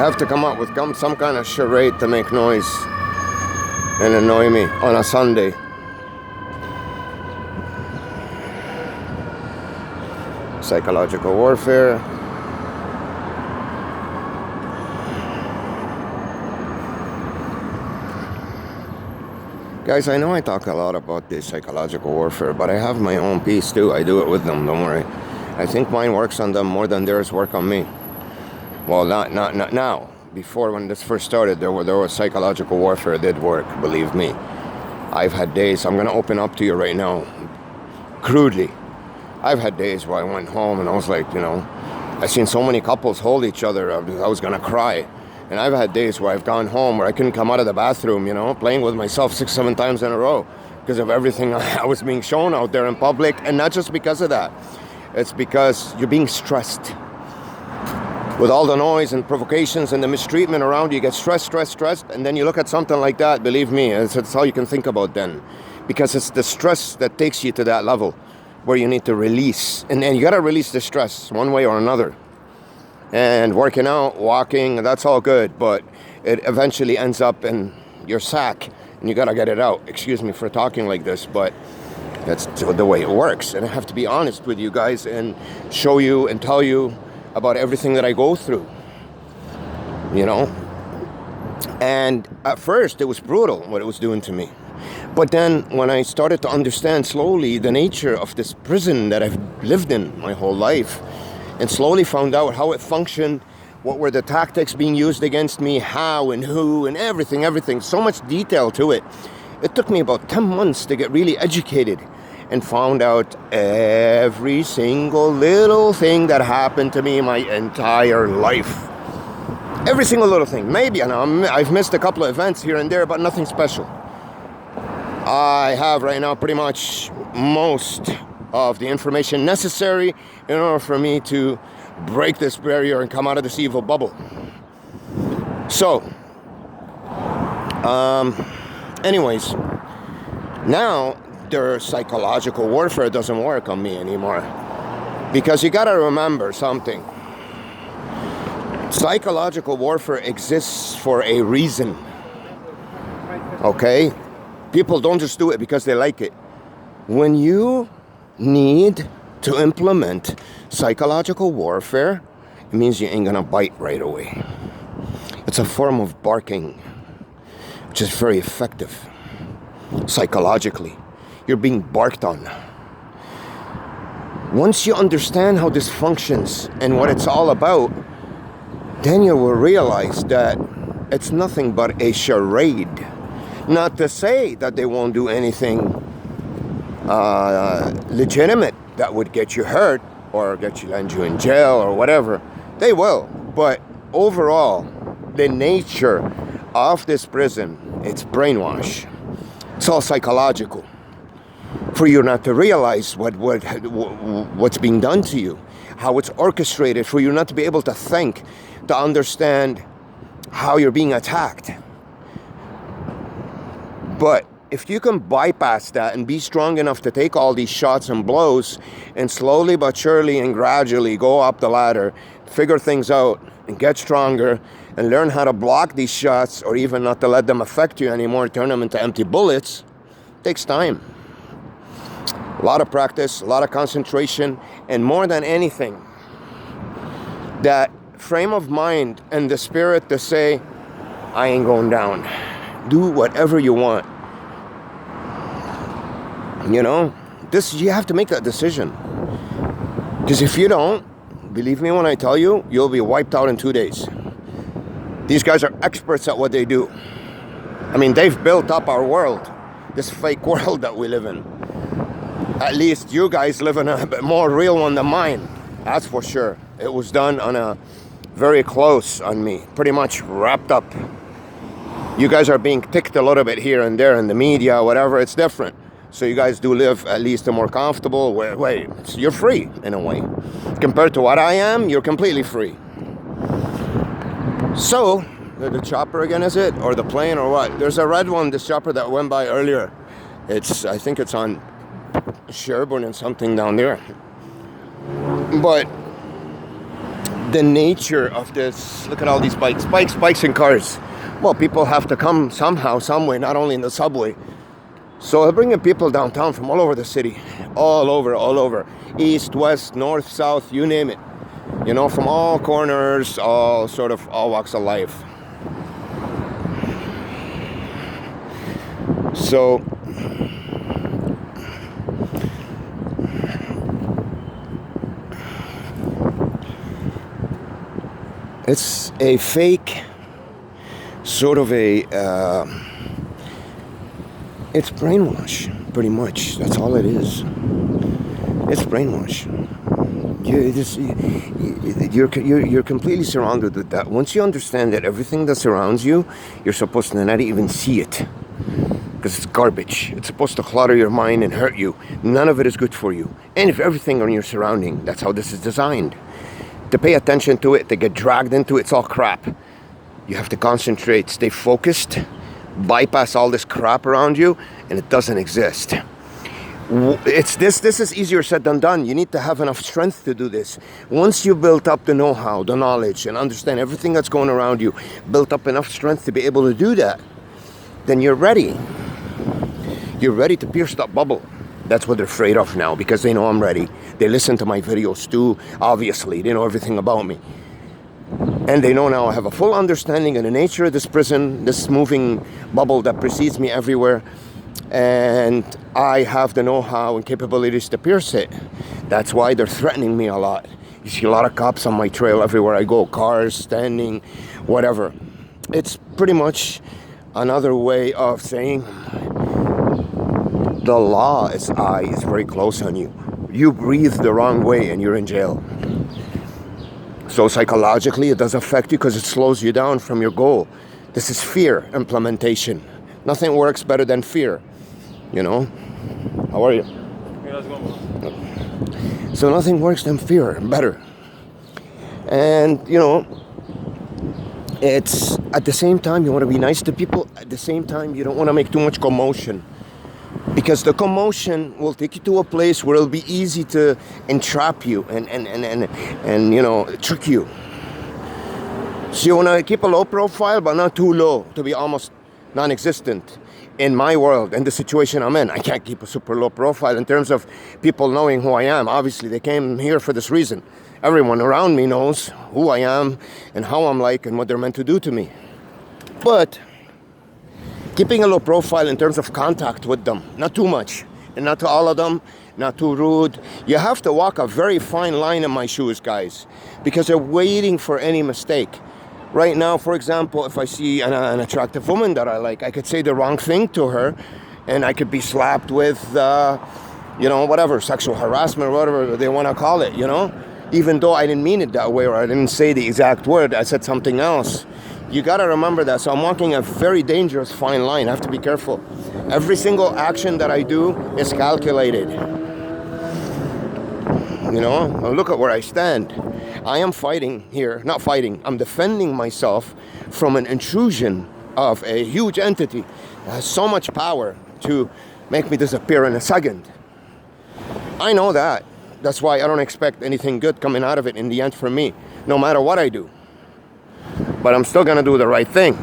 have to come up with some kind of charade to make noise and annoy me on a Sunday. Psychological warfare. Guys, I know I talk a lot about this psychological warfare, but I have my own piece too. I do it with them, don't worry. I think mine works on them more than theirs work on me. Well, not now. Before, when this first started, there was psychological warfare. It did work, believe me. I've had days, I'm going to open up to you right now, crudely. I've had days where I went home and I was like, I've seen so many couples hold each other, I was going to cry. And I've had days where I've gone home where I couldn't come out of the bathroom, playing with myself 6-7 times in a row because of everything I was being shown out there in public. And not just because of that. It's because you're being stressed. With all the noise and provocations and the mistreatment around you, get stressed. And then you look at something like that, believe me, it's all you can think about then. Because it's the stress that takes you to that level where you need to release. And then you got to release the stress one way or another. And working out, walking, that's all good, but it eventually ends up in your sack, and you gotta get it out. Excuse me for talking like this, but that's the way it works. And I have to be honest with you guys and show you and tell you about everything that I go through, And at first, it was brutal what it was doing to me. But then when I started to understand slowly the nature of this prison that I've lived in my whole life, and slowly found out how it functioned, what were the tactics being used against me, how and who, and everything. So much detail to it. It took me about 10 months to get really educated and found out every single little thing that happened to me my entire life. Every single little thing. Maybe, I've missed a couple of events here and there, but nothing special. I have right now pretty much most of the information necessary in order for me to break this barrier and come out of this evil bubble. So, anyways, now their psychological warfare doesn't work on me anymore. Because you gotta remember something. Psychological warfare exists for a reason. Okay? People don't just do it because they like it. When you need to implement psychological warfare, it means you ain't gonna bite right away. It's a form of barking, which is very effective. Psychologically, you're being barked on. Once you understand how this functions and what it's all about, then you will realize that it's nothing but a charade. Not to say that they won't do anything legitimate that would get you hurt or land you in jail or whatever. They will. But overall, the nature of this prison, it's brainwash. It's all psychological. For you not to realize what's being done to you, how it's orchestrated, for you not to be able to think, to understand how you're being attacked. But if you can bypass that and be strong enough to take all these shots and blows and slowly but surely and gradually go up the ladder, figure things out and get stronger and learn how to block these shots or even not to let them affect you anymore, turn them into empty bullets, it takes time. A lot of practice, a lot of concentration, and more than anything, that frame of mind and the spirit to say, I ain't going down. Do whatever you want. You have to make that decision. Because if you don't, believe me when I tell you, you'll be wiped out in 2 days. These guys are experts at what they do. They've built up our world, this fake world that we live in. At least you guys live in a bit more real one than mine. That's for sure. It was done on a very close on me, pretty much wrapped up. You guys are being ticked a little bit here and there in the media, whatever, it's different. So you guys do live at least a more comfortable way. You're free in a way. Compared to what I am, you're completely free. So, the chopper again, is it? Or the plane or what? There's a red one, this chopper that went by earlier. I think it's on Sherburne and something down there. But the nature of this. Look at all these bikes and cars. Well, people have to come somehow, some way, not only in the subway. So they're bringing people downtown from all over the city, all over, east, west, north, south, you name it. You know, from all corners, all walks of life. So it's a fake sort of it's brainwash, pretty much. That's all it is. It's brainwash. You're completely surrounded with that. Once you understand that everything that surrounds you, you're supposed to not even see it, because it's garbage. It's supposed to clutter your mind and hurt you. None of it is good for you. And if everything on your surrounding, that's how this is designed. To pay attention to it, to get dragged into it, it's all crap. You have to concentrate, stay focused, bypass all this crap around you, and it doesn't exist. This is easier said than done. You need to have enough strength to do this. Once you built up the know-how, the knowledge, and understand everything that's going around you, built up enough strength to be able to do that, then you're ready. You're ready to pierce that bubble. That's what they're afraid of now, because they know I'm ready. They listen to my videos too, obviously. They know everything about me. And they know now I have a full understanding of the nature of this prison, this moving bubble that precedes me everywhere. And I have the know-how and capabilities to pierce it. That's why they're threatening me a lot. You see a lot of cops on my trail everywhere I go, cars, standing, whatever. It's pretty much another way of saying the law is very close on you. You breathe the wrong way and you're in jail. So psychologically, it does affect you because it slows you down from your goal. This is fear implementation. Nothing works better than fear. You know? How are you? Yeah, how's it going? So nothing works than fear better. And, you know, it's at the same time you want to be nice to people. At the same time, you don't want to make too much commotion. Because the commotion will take you to a place where it'll be easy to entrap you and you know, trick you. So you want to keep a low profile, but not too low to be almost non-existent. In my world, in the situation I'm in, I can't keep a super low profile in terms of people knowing who I am. Obviously, they came here for this reason. Everyone around me knows who I am and how I'm like and what they're meant to do to me. But keeping a low profile in terms of contact with them, not too much, and not to all of them, not too rude. You have to walk a very fine line in my shoes, guys, because they're waiting for any mistake. Right now, for example, if I see an attractive woman that I like, I could say the wrong thing to her, and I could be slapped with, you know, whatever, sexual harassment or whatever they want to call it, you know? Even though I didn't mean it that way, or I didn't say the exact word, I said something else. You got to remember that. So I'm walking a very dangerous fine line. I have to be careful. Every single action that I do is calculated. You know, look at where I stand. I am fighting here, not fighting, I'm defending myself from an intrusion of a huge entity that has so much power to make me disappear in a second. I know that. That's why I don't expect anything good coming out of it in the end for me, no matter what I do. But I'm still gonna do the right thing.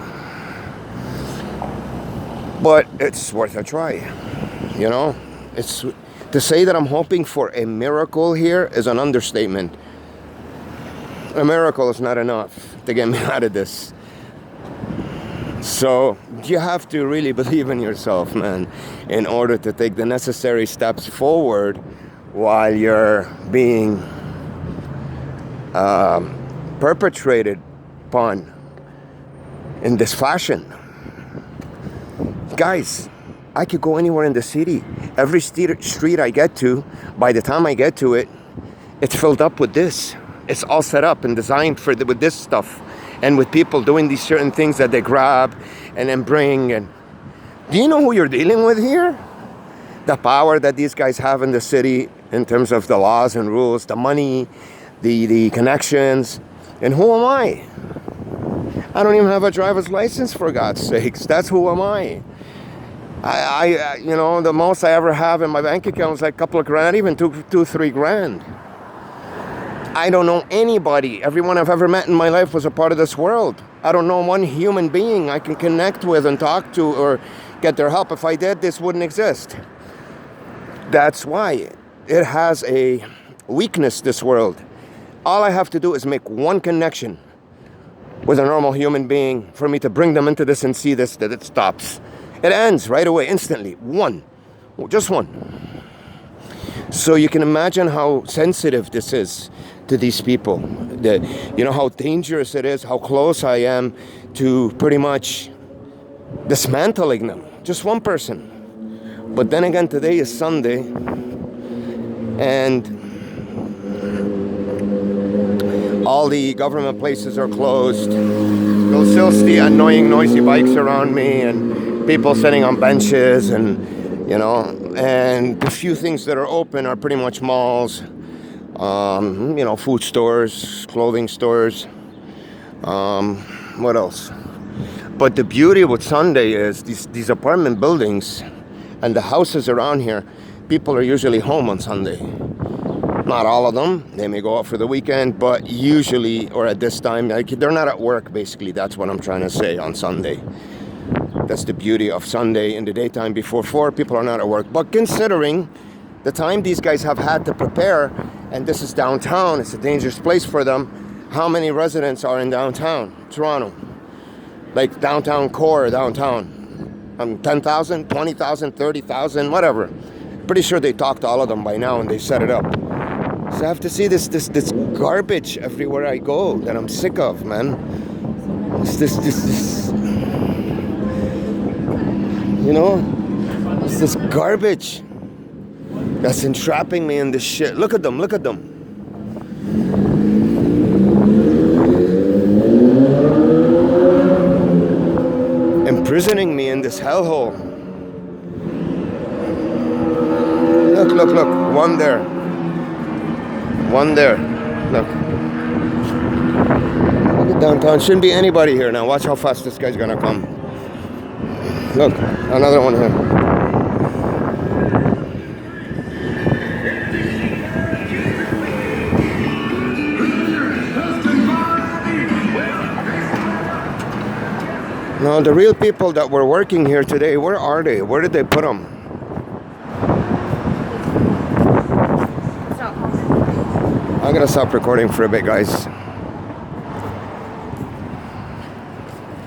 But it's worth a try, you know? It's to say that I'm hoping for a miracle here is an understatement. A miracle is not enough to get me out of this. So you have to really believe in yourself, man, in order to take the necessary steps forward while you're being perpetrated upon in this fashion. Guys, I could go anywhere in the city. Every street I get to, by the time I get to it, it's filled up with this. It's all set up and designed with this stuff, and with people doing these certain things that they grab and then bring. And do you know who you're dealing with here? The power that these guys have in the city in terms of the laws and rules, the money, the connections. And who am I? I don't even have a driver's license, for God's sakes. That's who am I? I you know, the most I ever have in my bank account is like a couple of grand, even two, 3 grand. I don't know anybody. Everyone I've ever met in my life was a part of this world. I don't know one human being I can connect with and talk to or get their help. If I did, this wouldn't exist. That's why it has a weakness, this world. All I have to do is make one connection with a normal human being for me to bring them into this and see this, that it stops. It ends right away, instantly. One. Just one. So you can imagine how sensitive this is to these people. You know how dangerous it is, how close I am to pretty much dismantling them. Just one person. But then again, today is Sunday, and all the government places are closed. You'll still see annoying, noisy bikes around me and people sitting on benches, and you know, and the few things that are open are pretty much malls, you know, food stores, clothing stores. What else? But the beauty with Sunday is these apartment buildings and the houses around here, people are usually home on Sunday. Not all of them. They may go out for the weekend, but usually, or at this time, like, they're not at work, basically. That's what I'm trying to say on Sunday. That's the beauty of Sunday. In the daytime before 4, people are not at work. But considering the time these guys have had to prepare, and this is downtown, it's a dangerous place for them, how many residents are in downtown Toronto? Like downtown core, downtown. 10,000, 20,000, 30,000, whatever. Pretty sure they talked to all of them by now and they set it up. So I have to see this garbage everywhere I go that I'm sick of, man. It's this you know, it's this garbage that's entrapping me in this shit. Look at them, look at them. Imprisoning me in this hellhole. Look, look, look. One there. One there. Look. Look at downtown. Shouldn't be anybody here now. Watch how fast this guy's gonna come. Look, another one here. Now, the real people that were working here today, where are they? Where did they put them? I'm gonna stop recording for a bit, guys.